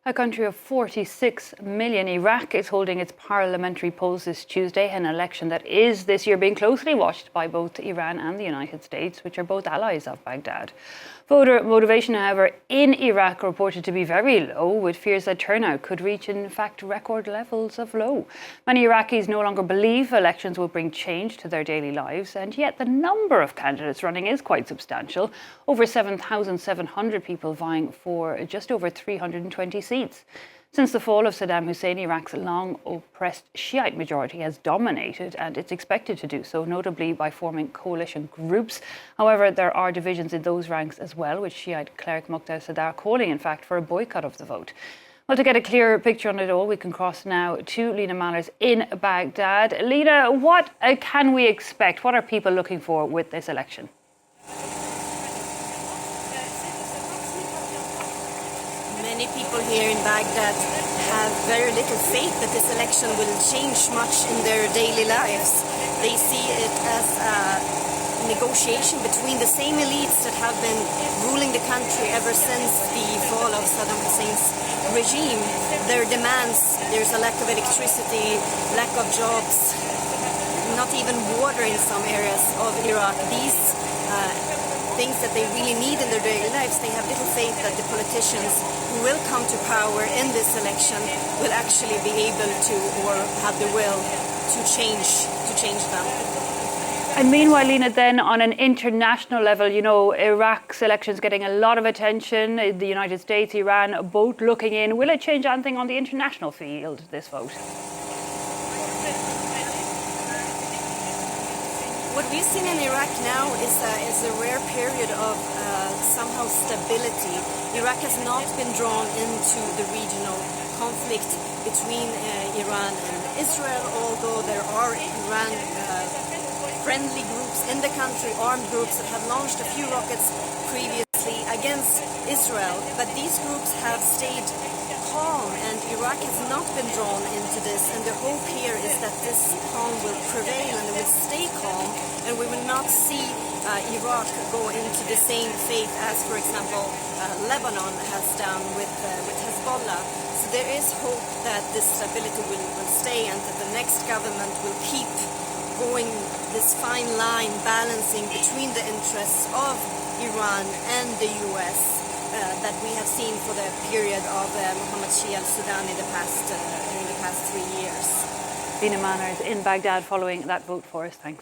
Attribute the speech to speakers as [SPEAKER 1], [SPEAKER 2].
[SPEAKER 1] A country of 46 million, Iraq is holding its parliamentary polls this Tuesday, an election that is this year being closely watched by both Iran and the United States, which are both allies of Baghdad. Voter motivation, however, in Iraq reported to be very low, with fears that turnout could reach, in fact, record levels of low. Many Iraqis no longer believe elections will bring change to their daily lives, and yet the number of candidates running is quite substantial. Over 7,700 people vying for just over 320 seats. Since the fall of Saddam Hussein, Iraq's long-oppressed Shiite majority has dominated, and it's expected to do so, notably by forming coalition groups. However, there are divisions in those ranks as well, with Shiite cleric Muqtada Sadr calling, in fact, for a boycott of the vote. Well, to get a clearer picture on it all, we can cross now to Lena Manners in Baghdad. Lena, what can we expect? What are people looking for with this election?
[SPEAKER 2] Many people here in Baghdad have very little faith that this election will change much in their daily lives. They see it as a negotiation between the same elites that have been ruling the country ever since the fall of Saddam Hussein's regime. Their demands, there's a lack of electricity, lack of jobs, not even water in some areas of Iraq. These things that they really need in their daily lives, they have little faith that the politicians who will come to power in this election will actually be able to, or have the will to change them.
[SPEAKER 1] And meanwhile, Lena, then on an international level, you know, Iraq's elections getting a lot of attention, the United States, Iran, both looking in. Will it change anything on the international field, this vote?
[SPEAKER 2] What we've seen in Iraq now is a rare period of somehow stability. Iraq has not been drawn into the regional conflict between Iran and Israel, although there are Iran-friendly groups in the country, armed groups that have launched a few rockets previously against Israel. But these groups have stayed calm, and Iraq has not been drawn into this, and the hope here is that this calm will prevail and it will stay calm, and we will not see Iraq go into the same fate as, for example, Lebanon has done with Hezbollah. So there is hope that this stability will stay, and that the next government will keep going this fine line balancing between the interests of Iran and the US. That we have seen for the period of Mohammed Shia al-Sudan in the past 3 years.
[SPEAKER 1] Lena Manners in Baghdad following that vote for us. Thanks.